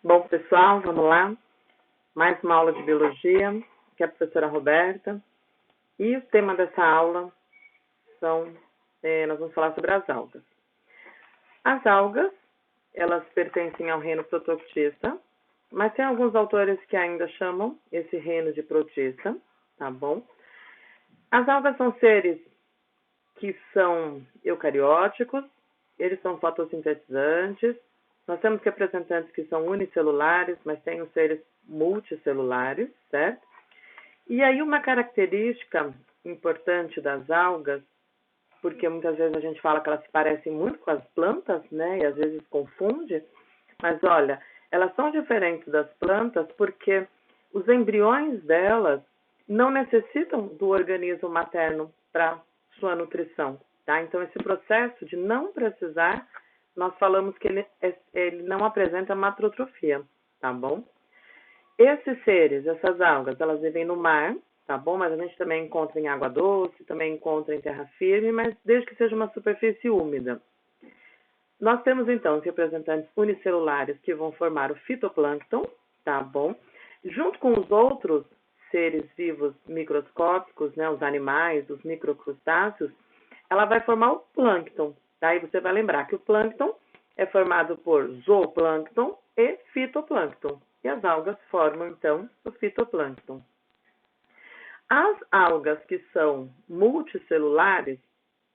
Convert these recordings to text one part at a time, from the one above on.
Bom, pessoal, vamos lá. Mais uma aula de biologia, que é a professora Roberta. E o tema dessa aula nós vamos falar sobre as algas. As algas, elas pertencem ao reino protoctista, mas tem alguns autores que ainda chamam esse reino de protista, tá bom? As algas são seres que são eucarióticos, eles são fotossintetizantes. Nós temos representantes que são unicelulares, mas tem os seres multicelulares, certo? E aí uma característica importante das algas, porque muitas vezes a gente fala que elas se parecem muito com as plantas, né? E às vezes confunde, mas olha, elas são diferentes das plantas porque os embriões delas não necessitam do organismo materno para sua nutrição, tá? Então esse processo de não precisar, nós falamos que ele não apresenta matrotrofia, tá bom? Esses seres, essas algas, elas vivem no mar, tá bom? Mas a gente também encontra em água doce, também encontra em terra firme, mas desde que seja uma superfície úmida. Nós temos, então, os representantes unicelulares que vão formar o fitoplâncton, tá bom? Junto com os outros seres vivos microscópicos, né, os animais, os microcrustáceos, ela vai formar o plâncton, tá? E você vai lembrar que o plâncton é formado por zooplâncton e fitoplâncton. E as algas formam, então, o fitoplâncton. As algas que são multicelulares,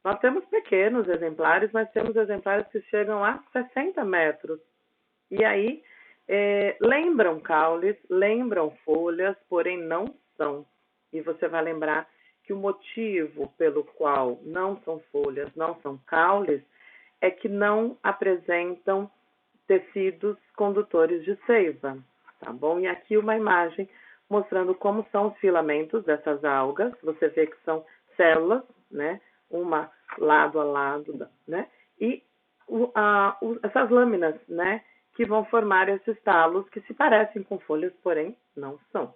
nós temos pequenos exemplares, mas temos exemplares que chegam a 60 metros. E aí, lembram caules, lembram folhas, porém não são. E você vai lembrar que o motivo pelo qual não são folhas, não são caules, é que não apresentam tecidos condutores de seiva, tá bom? E aqui uma imagem mostrando como são os filamentos dessas algas. Você vê que são células, né? Uma lado a lado, né? E essas lâminas, né? Que vão formar esses talos que se parecem com folhas, porém não são.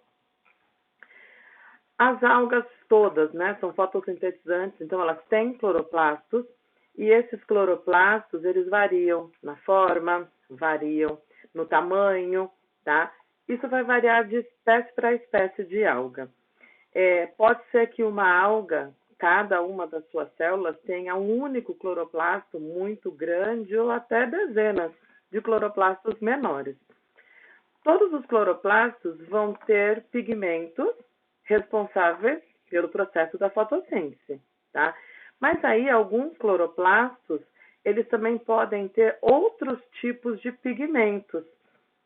As algas todas, né? São fotossintetizantes, então elas têm cloroplastos. E esses cloroplastos, eles variam na forma, variam no tamanho, tá? Isso vai variar de espécie para espécie de alga. Pode ser que uma alga, cada uma das suas células, tenha um único cloroplasto muito grande ou até dezenas de cloroplastos menores. Todos os cloroplastos vão ter pigmentos responsáveis pelo processo da fotossíntese, tá? Mas aí alguns cloroplastos, eles também podem ter outros tipos de pigmentos,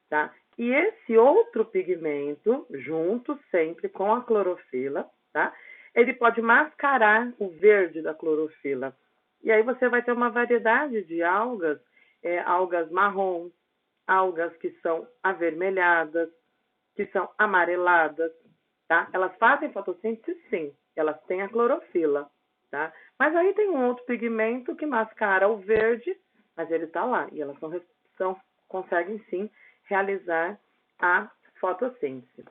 tá? E esse outro pigmento, junto sempre com a clorofila, tá? Ele pode mascarar o verde da clorofila. E aí você vai ter uma variedade de algas, algas marrom, algas que são avermelhadas, que são amareladas, tá? Elas fazem fotossíntese, sim, elas têm a clorofila, tá? Mas aí tem um outro pigmento que mascara o verde, mas ele está lá, e elas conseguem sim realizar a fotossíntese.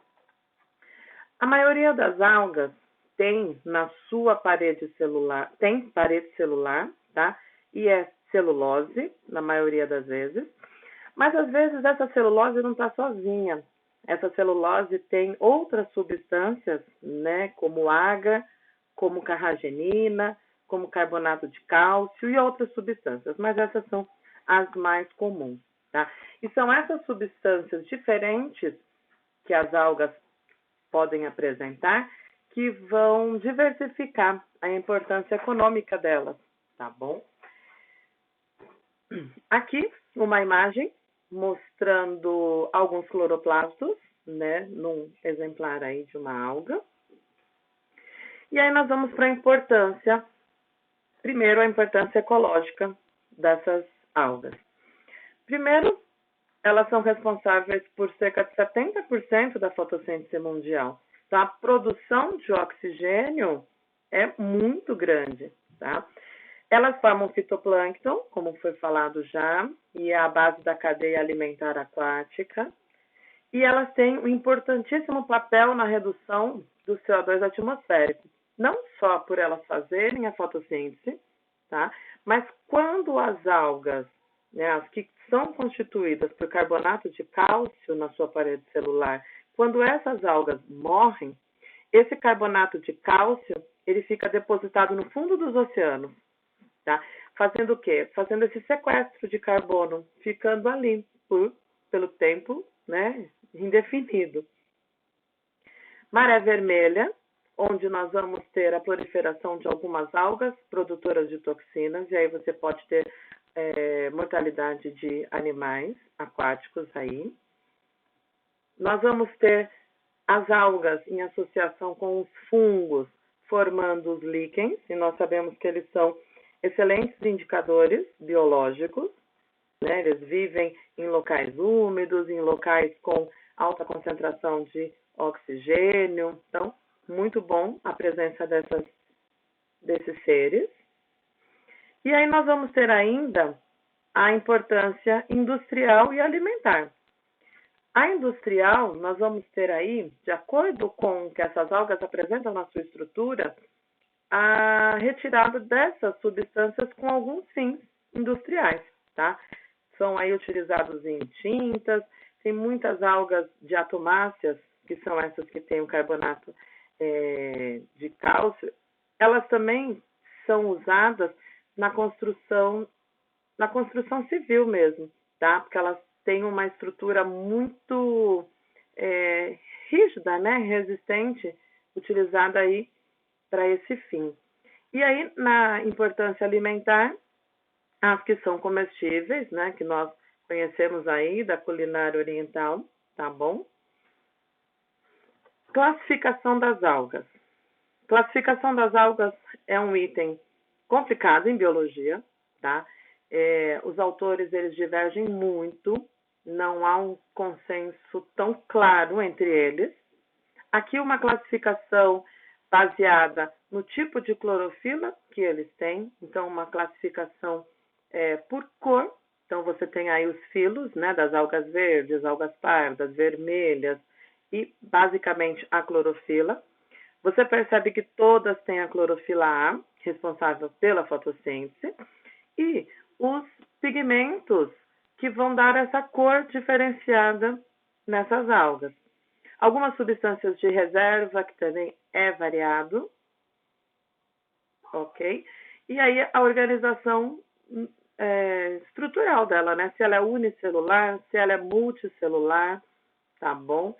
A maioria das algas tem na sua parede celular, tem parede celular, tá? E é celulose, na maioria das vezes. Mas às vezes essa celulose não está sozinha. Essa celulose tem outras substâncias, né? Como agar, como carragenina, como carbonato de cálcio e outras substâncias. Mas essas são as mais comuns, tá? E são essas substâncias diferentes que as algas podem apresentar que vão diversificar a importância econômica delas, tá bom? Aqui uma imagem mostrando alguns cloroplastos, né, num exemplar aí de uma alga. E aí nós vamos para a importância, primeiro a importância ecológica dessas algas. Primeiro, elas são responsáveis por cerca de 70% da fotossíntese mundial. Então, a produção de oxigênio é muito grande, tá? Elas formam fitoplâncton, como foi falado já, e é a base da cadeia alimentar aquática. E elas têm um importantíssimo papel na redução do CO2 atmosférico. Não só por elas fazerem a fotossíntese, tá? Mas quando as algas né, as que são constituídas por carbonato de cálcio na sua parede celular, quando essas algas morrem, esse carbonato de cálcio ele fica depositado no fundo dos oceanos, tá? Fazendo o quê? Fazendo esse sequestro de carbono, ficando ali pelo tempo, né, indefinido. Maré vermelha, onde nós vamos ter a proliferação de algumas algas produtoras de toxinas, e aí você pode ter mortalidade de animais aquáticos aí. Nós vamos ter as algas em associação com os fungos, formando os líquens, e nós sabemos que eles são excelentes indicadores biológicos, né? Eles vivem em locais úmidos, em locais com alta concentração de oxigênio, então, muito bom a presença desses seres. E aí nós vamos ter ainda a importância industrial e alimentar. A industrial, nós vamos ter aí, de acordo com o que essas algas apresentam na sua estrutura, a retirada dessas substâncias com alguns fins industriais, tá? São aí utilizados em tintas, tem muitas algas diatomáceas, que são essas que têm o carbonato de cálcio, elas também são usadas na construção civil mesmo, tá? Porque elas têm uma estrutura muito rígida, né? Resistente, utilizada aí para esse fim. E aí, na importância alimentar, as que são comestíveis, né? Que nós conhecemos aí da culinária oriental, tá bom? Classificação das algas. Classificação das algas é um item complicado em biologia, tá? Os autores, eles divergem muito, não há um consenso tão claro entre eles. Aqui uma classificação baseada no tipo de clorofila que eles têm, então uma classificação por cor, então você tem aí os filos, né, das algas verdes, algas pardas, vermelhas e basicamente a clorofila. Você percebe que todas têm a clorofila A, responsável pela fotossíntese, e os pigmentos que vão dar essa cor diferenciada nessas algas. Algumas substâncias de reserva, que também é variado, ok? E aí a organização estrutural dela, né? Se ela é unicelular, se ela é multicelular, tá bom?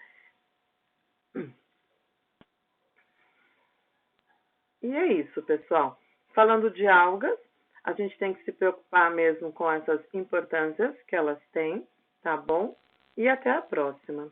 E é isso, pessoal. Falando de algas, a gente tem que se preocupar mesmo com essas importâncias que elas têm, tá bom? E até a próxima.